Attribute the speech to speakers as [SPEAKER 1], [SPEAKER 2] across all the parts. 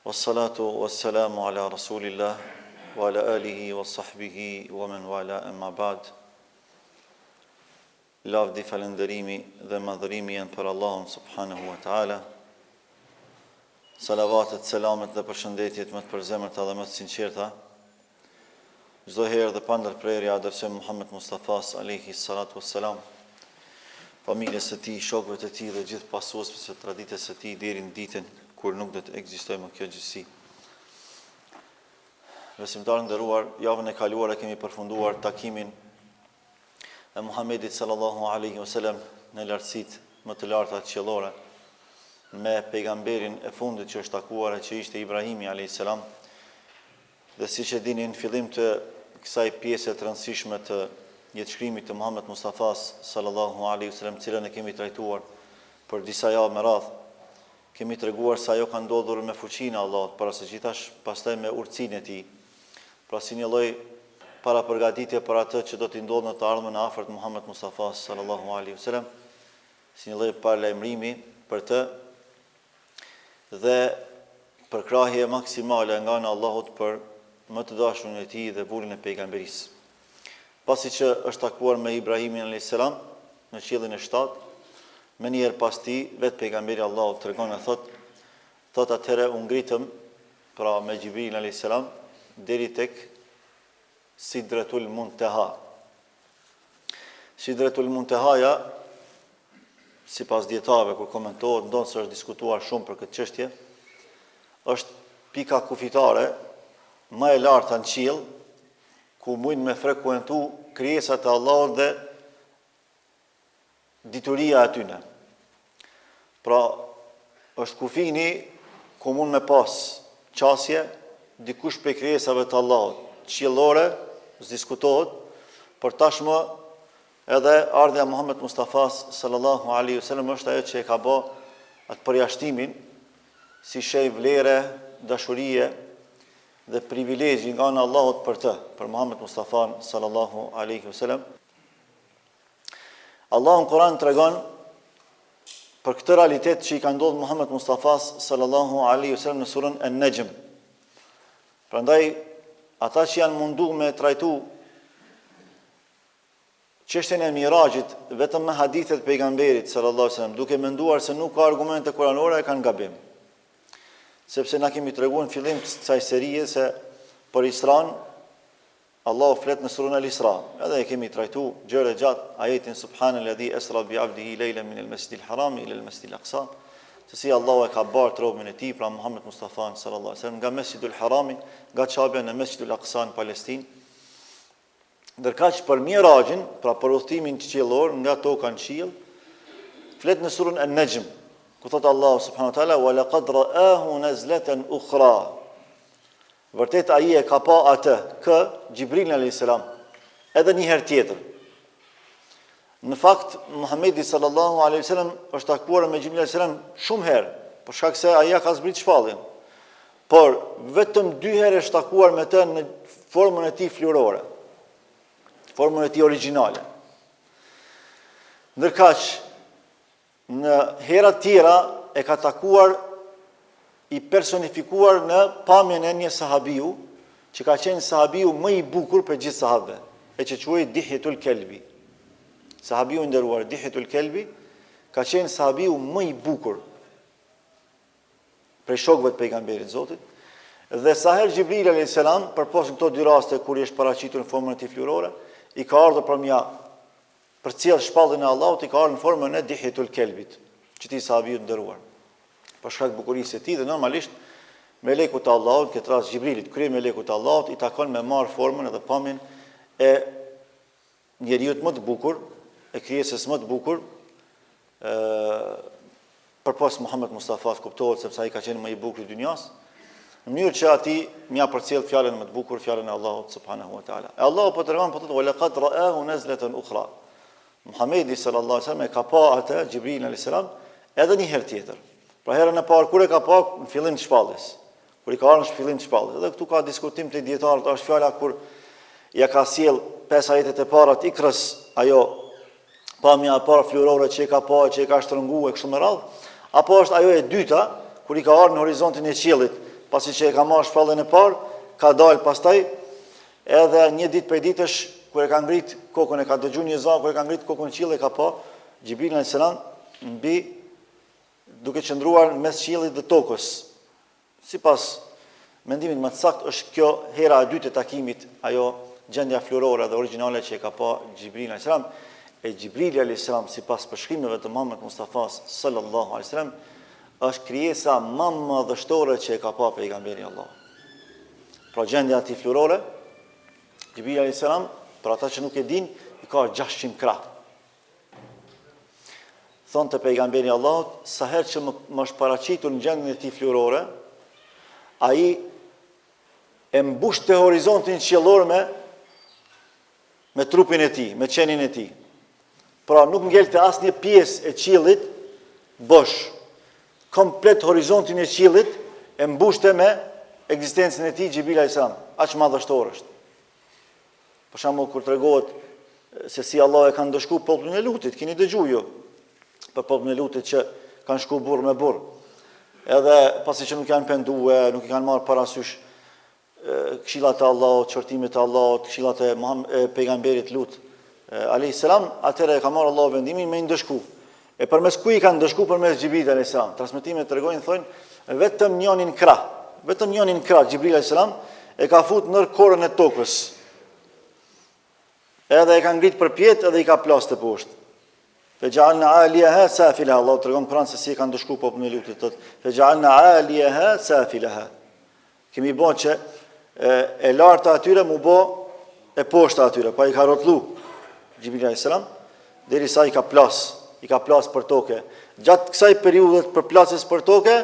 [SPEAKER 1] Wassalatu wassalamu ala rasulillah wa ala alihi wa sahbihi wa man wala amma ba'd. Lavdi, falënderimi dhe madhërimi janë për Allahun subhanahu wa ta'ala. Salavatet, selamet dhe përshëndetjet më të përzemërta dhe më të sinqerta çdo herë dhe pa ndërprerje adresojmë Muhammed Mustafas alayhi salatu wassalam, familjes së tij, shokëve të tij dhe gjithë pasuesve të traditës së tij deri në ditën kur nuk do të ekzistojë më kjo gjësi. Besimtarë nderuar, javën e kaluar kemi përfunduar takimin e Muhamedit sallallahu alaihi wasallam në lartësitë më të larta qiellore me pejgamberin e fundit që është takuar, që ishte Ibrahimi alayhis salam. Dhe siç e dini, në fillim të kësaj pjese të rëndësishme të jetëshkrimit të Muhammed Mustafas sallallahu alaihi wasallam, cilën e kemi trajtuar për disa javë me radhë, kemi treguar se ajo ka ndodhur me fuqinë e Allahut, para së gjithash, pastaj me urtësinë e tij. Pra si një lloj para përgatitje për atë që do t'i ndodhë në të ardhmen e afërt Muhammed Mustafa sallallahu alaihi wasallam, si një lloj paralajmërimi për të dhe përkrahje maksimale nga ana Allahut për më të dashurin e tij dhe vullin e pejgamberisë. Pasi që është takuar me Ibrahimin alayhis salam në qiellin e 7, me njerë pas ti, vetë pejgamberi Allahut tregon e thot atëherë u ngritëm, pra me Gjibrilin alayhis salam, deri tek Sidratul Muntaha. Sidratul Muntahaja, sipas dietarëve kur komentohet, ndonë se është diskutuar shumë për këtë çështje, është pika kufitare më e larta në qiell, ku mund me frekuentu krijesat e Allahut dhe dituria e tyne. Pra, është kufini ku mund me pas qasje dikush për krijesave të Allahut, qiellore, diskutohet, por tashmë edhe ardha e Muhammed Mustafas sallallahu alaihi wasallam është ajo që e ka bë atë përjashtimin si shej vlere, dashurie dhe privilegji nga ana e Allahut për të, për Muhammed Mustafa sallallahu alaihi wasallam. Allahu në Kur'an tregon për këtë realitet që i ka ndodhur Muhammed Mustafa sallallahu alaihi wasallam në surën An-Najm. Prandaj ata që janë munduar me trajtu çështjen e Mirajit vetëm me hadithet pejgamberit sallallahu alaihi wasallam, duke menduar se nuk ka argumente kuranore, e kanë gabim. Sepse na kemi treguar në fillim të kësaj serie se për Isran Allahu flet në surën Al-Isra, edhe e kemi trajtu gjëre gjatë ajetin Subhanalladhi asra bi 'abdihi laylan min al-masjidil haram ila al-masjidil aqsa, se si Allahu e ka bart robën e tij, pra Muhammed Mustafa sallallahu alaihi wasallam, nga Mesjidul Harami, nga Çabja në Mesjidul Aqsa në Palestinë. Ndërkaq për Mirajin, pra për udhëtimin qiellor nga toka në qiell, flet në surën An-Najm, ku thot Allahu subhanahu wa taala wa laqad ra'ahu nazlatan ukhra. Vërtet ai e ka pa atë, Gjibrilin alayhis salam, edhe një herë tjetër. Në fakt, Muhamedi sallallahu alaihi wasallam është takuar me Gjibrilin alayhis salam shumë herë, për shkak se ai ka zbrit shpalljen. Por vetëm 2 herë është takuar me të në formën e tij fluorore, formën e tij origjinale. Ndërkaq, në hera tjera e ka takuar i personifikuar në pamjen e një sahabiu, që ka qenë sahabiu më i bukur për gjithë sahabëve, e që quhet Dihyatul Kalbi. Sahabiu i nderuar Dihyatul Kalbi ka qenë sahabiu më i bukur prej shokëve të pejgamberit Zotit, dhe sa herë Gjibril alayhis salam, përposhtë këto 2 raste kur i është paraqitur në formën e tij fluorore, i ka ardhur për cilë shpallën e Allahut, i ka ardhur në formën e Dihyatul Kalbit, që ti sahabiu i nderuar. Për shkak bukurisë së tij dhe normalisht melekut të Allahut, këtë rast Gjibrilit, krye melekut të Allahut, i takon me marr formën edhe pamjen e njeriu më të bukur, e krijesës më të bukur, përpas Muhammed Mustafa, kuptohet sepse ai ka qenë më i bukur i dunjas, në mënyrë që ati mja përcjell fjalën më të bukur, fjalën e Allahut subhanahu wa taala. E Allahu po tregon, po thotë wa laqad ra'ahu nazlatan ukhra. Muhamedi sallallahu alaihi wasallam e ka pa atë Gjibrilin alayhis salam edhe një herë tjetër. Pra herën e parë kur e ka pa në fillim të shpalljes, kur i ka ardhur në fillim të shpalljes. Edhe këtu ka diskutim të dietarët, është fjala kur ja ka sjell 5 ajetet e para të Ikrës, ajo pamja e parë fluorore që e ka pa, që e ka shtrënguar kështu me radhë, apo është ajo e dyta kur i ka ardhur në horizontin e qiellit pasi që e ka marrë shpallën e parë, ka dalë pastaj, edhe një ditë prej ditësh, kur e ka ngrit kokën, e ka dëgjuar një zë, kur e ka ngrit kokën në qiell e ka pa Xhibril alayhis salam mbi duke qëndruar mes qiellit dhe tokës. Sipas mendimit më të saktë është kjo hera e dytë e takimit, ajo gjendja fluorore dhe origjinale që e ka pa Xhibril alayhis salam. E Xhibrili alayhis salam sipas përshkrimeve të Muhammed Mustafas sallallahu alaihi wasallam është krijesa më madhështore që e ka pa pejgamberi Allah. Pra gjendja ati fluorore, Xhibrili alayhis salam, për ata që nuk e din, i ka 600 krah. Thonë të pejgamberi Allahut, sa herë që më është paraqitur në gjendjen e tij fluorore, ai e mbush të horizontin qiellor me trupin e tij, me qenin e tij. Pra nuk ngelte asnjë pjesë e qiellit bosh. Komplet horizontin e qiellit e mbushte me ekzistencën e tij Xhibril alayhis salam. Aq madhështor është. Për shembull kur tregohet se si Allah e ka ndëshku popullin e Lutit, keni dëgjuar ju për popullin e Lutit që kanë shku burr me burr. Edhe pasi që nuk janë penduar, nuk i kanë marrë parasysh këshillat e Allahut, çortimet e Allahut, këshillat e pejgamberit Lut alayhis salam, atëherë e ka marrë Allahu vendimin me i ndëshku. E përmes ku i kanë ndëshku? Përmes Xhibrilit alayhis salam. Transmetimet tregojnë, thonë, vetëm njënin krah Xhibril alayhis salam e ka fut në korën e tokës. Edhe e ka ngrit përpjet edhe i ka plas të poshtë. Fejalna aliyaha safilaha. Allah tregon Kur'an se si e ka ndëshku popullin e Lutit, thotë, fejalna aliyaha safilaha. Kemi bën që e larta atyre mu bë e poshta atyre, pa i ka rrotullu Xhibril alayhis salam derisa i ka plas për toke. Gjatë kësaj periudhe të përplasjes për toke,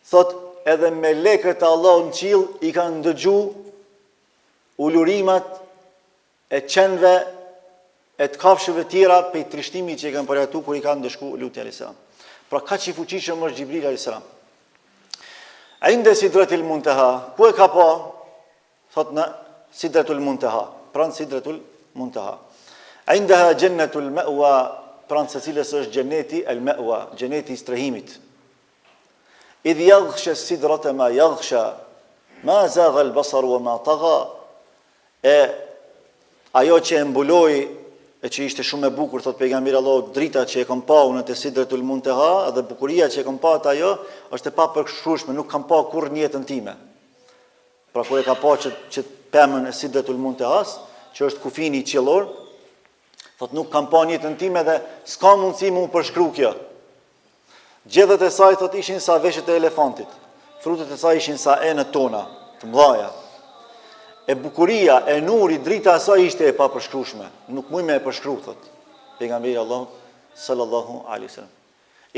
[SPEAKER 1] thot edhe melekët e Allahut në qiell i kanë ndëgju ulurimat e qenve e të kafshëve tjera për i trishtimi që i kanë përjatu kur i kanë ndëshku Luti alayhis salam. Pra ka që i fuqishëm është Xhibril alayhis salam. Inde Sidratil Muntaha, ku e ka pa? Thot në Sidratul Muntaha, pranë Sidratul Muntaha. Indeha Jannatul Ma'wa, pranë se cilës është Janneti el Ma'wa, Janneti i strehimit. Idh yaghsha sidrata ma yaghsha, ma zagha al-basar wa ma tagha. E ajo që e mbuloi e që ishte shumë e bukur, thot pejgamberi Allahut, drita që e kam pa unë te Sidratul Muntaha dhe bukuria që e kam pa ajo është e papërshkrueshme, nuk kam pa kurrë në jetën time. Pra kur e ka pa që pemën e Sidratul Muntahas, që është kufini qiellor, thot nuk kam pa në jetën time dhe s'ka mundësi më përshkruaj kjo. Gjedhet e saj thot ishin sa veshët e elefantit. Frutet e saj ishin sa enët tona, të mëdha. E bukuria, e nuri, drita e saj ishte e papërshkrueshme. Nuk mund me e përshkruaj thot pejgamberi Allahut sallallahu alaihi wasallam.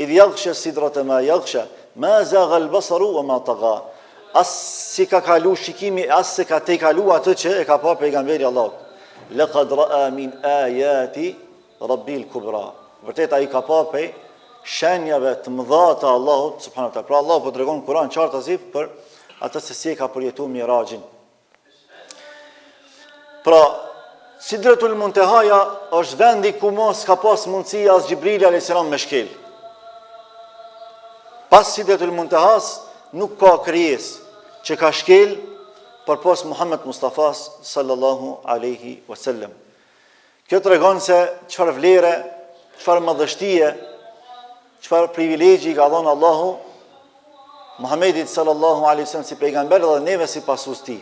[SPEAKER 1] Idh yaghsha sidrata ma yaghsha, ma zagha al-basaru wa ma tagha. As si ka kalu shikimi, as se ka te kalu atë që e ka pa pejgamberi Allahut. Laqad ra'a min ayati rabbil kubra. Vërtet ai ka pa pe shenjave të mëdha të Allahut subhanahu wa taala. Pra Allah po tregon Kur'an qartazi për atë se si e ka përjetuar Mirajin. Pra Sidratul Muntaha është vendi ku mos ka pas mundësi as Xhibrili alayhis salam me shkel. Pas Sidratul Muntahas nuk ka krijesë që ka shkel përpos Muhammed Mustafas sallallahu alaihi wasallam. Kjo tregon se çfarë vlere, çfarë madhështie, çfarë privilegji ka dhënë Allahu Muhammedit sallallahu alaihi wasallam si pejgamber dhe neve si pasues tij.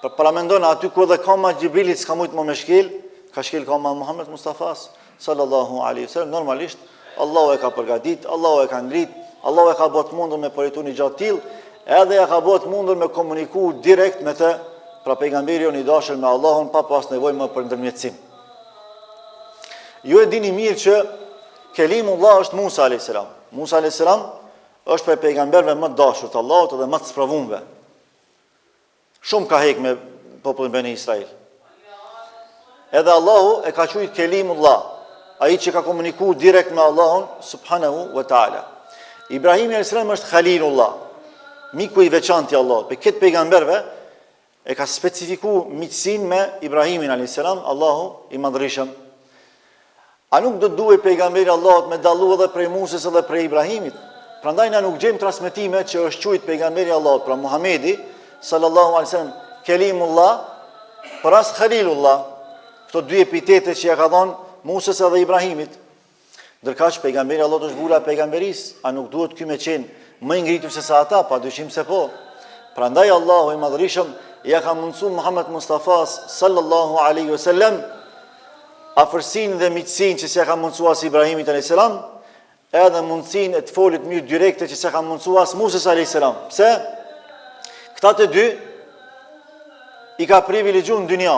[SPEAKER 1] Para mendon aty ku dhe kama Xhibrilit s'ka mujt më me shkel, ka shkel kama Muhammed Mustafas sallallahu alaihi wasallam. Normalisht Allahu e ka përgatit, Allahu e ka ngrit, Allahu e ka bërë të mundur me përjetu një gjatë tillë, edhe e ka bërë të mundur me komuniku direkt me të, pra pejgamberi i dashur me Allahun pa pas nevojë më për ndërmjetësim. Ju e dini mirë që Kelimullah është Musa alayhis salam. Musa alayhis salam është për pejgamberëve më të dashur të Allahut dhe më të sprovuar. Shumë ka hek me popullin Beni Israil. Edhe Allahu e ka thujt Kelimullah, ai që ka komunikuar direkt me Allahun subhanahu wa taala. Ibrahim alayhis salam është Khalilullah, miku i veçantë i Allahut. Për këtë pejgamberve e ka specifikuar miqësinë me Ibrahimin alayhis salam, Allahu i madhërisëm. A nuk do duhet pejgamberi Allahut me dallu edhe prej Musës edhe prej Ibrahimit? Prandaj na nuk gjejmë transmetime që është quajt pejgamberi i Allahut, pra Muhamedi sallallahu alaihi wasallam Kelimullah, për as Khalilullah, këto dy epitete që ja ka dhënë Musës edhe Ibrahimit. Ndërka që pejgamberi i Allahut është vula e pejgamberisë, a nuk duhet ky me qenë më i ngritur se sa ata? Padyshim se po. Prandaj Allahu i Madhërisëm ja ka mundsuar Muhammed Mustafa sallallahu alaihi wasallam afërsinë dhe miqësinë që s'ia ka mundsuar as Ibrahimit alayhis salam, edhe mundësinë e të folit mënyrë direkte që s'ia ka mundsuar as Musës alayhis salam. Pse? Këta të dy i ka privilegjuar në dynja.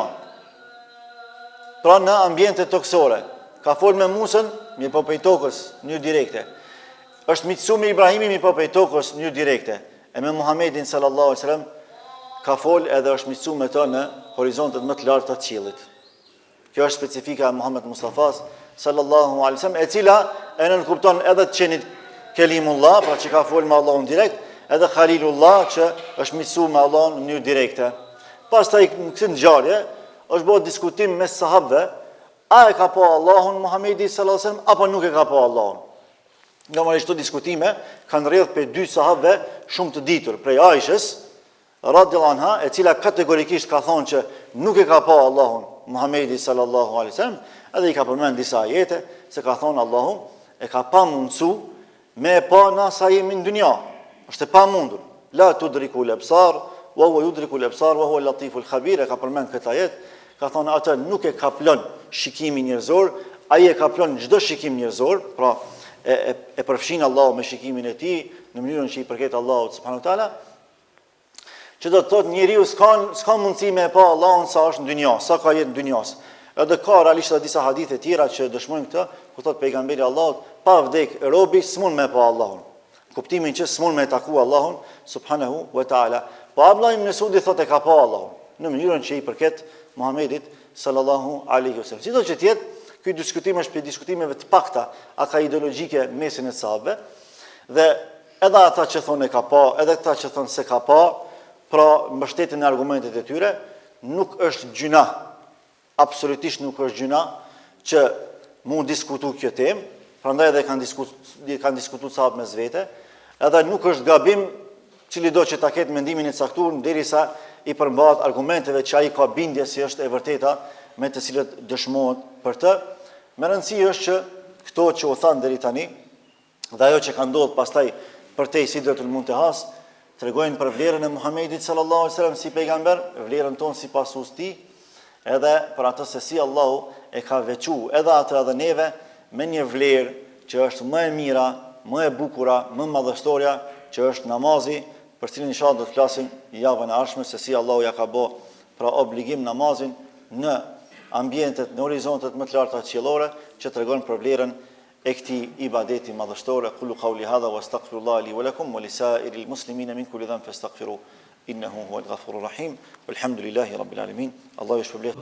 [SPEAKER 1] Pra në ambiente toksore. Ka folë me Musën, mirë po prej tokës, në mënyrë direkte. Është miqësuar me Ibrahimin, mirë po prej tokës, në mënyrë direkte. E me Muhammedin sallallahu alaihi wasallam ka folë edhe është miqësuar me të në horizontet më të lartë të qiellit. Kjo është specifika e Muhammed Mustafa sallallahu alaihi wasallam, e cila e nënkupton edhe të qenit Kelimullah, pra që ka folë me Allahun direkt, edhe Khalilullah që është miqësuar me Allahun në mënyrë direkte. Pastaj në këtë ngjarje është bërë diskutim mes sahabëve, a e ka pa Allahun Muhamedi sallallahu alaihi wasallam apo nuk e ka pa Allahun. Normalisht këto diskutime kanë rrjedhur për dy sahabëve shumë të ditur, prej Aishës radhiyallahu anha, e cila kategorikisht ka thonë që nuk e ka pa Allahun Muhamedi sallallahu alaihi wasallam, edhe i ka përmend disa ajete se ka thonë Allahu e ka pa mundsu me e pa na sa jemi në dynja. Është e pamundur. La tudrikul absar wa huwa yudrikul absar wa huwa al-latiful khabir, e ka përmend këtë ajet, ka thonë atë nuk e kaplon shikimin njerëzor, ai e kaplon çdo shikim njerëzor, pra e përfshin Allahu me shikimin e tij në mënyrën që i përket Allahut subhanahu wa taala. Që do të thotë njeriu s'ka mundësi me e pa Allahun sa është në dynja, sa ka jetë në dynjas. Edhe ka realisht edhe disa hadithe tjera që dëshmojnë këtë, ku thotë pejgamberi Allahut, pa vdek robi s'mund me pa Allahun. Kuptimin që s'mund me taku Allahun subhanahu wa taala. Po Abdullah ibn Mesudi thotë e ka pa Allahun në mënyrën që i përket Muhamedit sallallahu alaihi wasallam. Sido që tjetë, ky diskutim është për diskutimeve të pakta aka ideologjike mesin e sahabëve, dhe edhe ata që thonë e ka pa, edhe ata që thonë se ka pa, pra mbështetjen e argumentet e tyre, nuk është gjuna, absolutisht nuk është gjuna që mund diskutu kjo temë, prandaj edhe kanë diskutuar sahabët mes vete, edhe nuk është gabim cili do që ta ketë mendimin e caktuar derisa i përmbahet argumenteve që ai ka bindje se është e vërteta me të cilët dëshmohet për të. Me rëndësi është që këto që u thanë deri tani dhe ajo që ka ndodhur pastaj përtej Sidratul Muntahas tregojnë për vlerën e Muhamedit sallallahu alaihi wasallam si pejgamber, vlerën tonë si pasues të tij, edhe për atë se si Allahu e ka veçuar edhe atë edhe neve me një vlerë që është më e mira, më e bukura, më madhështoria, që është namazi, për cilin inshallah do të flasim javën e ardhshme se si Allahu ja ka bë pra obligim namazin në ambientet, në horizontet më të larta qiellore, që tregon për vlerën e këtij ibadeti madhështor. Qulu qawli hadha wastaghfirullaha li wa lakum wa lisairil muslimina min kulli dhanbin fastaghfiruhu innahu huwal ghafurur rahim. Walhamdulillahi rabbil alamin. Allahu shpërblet.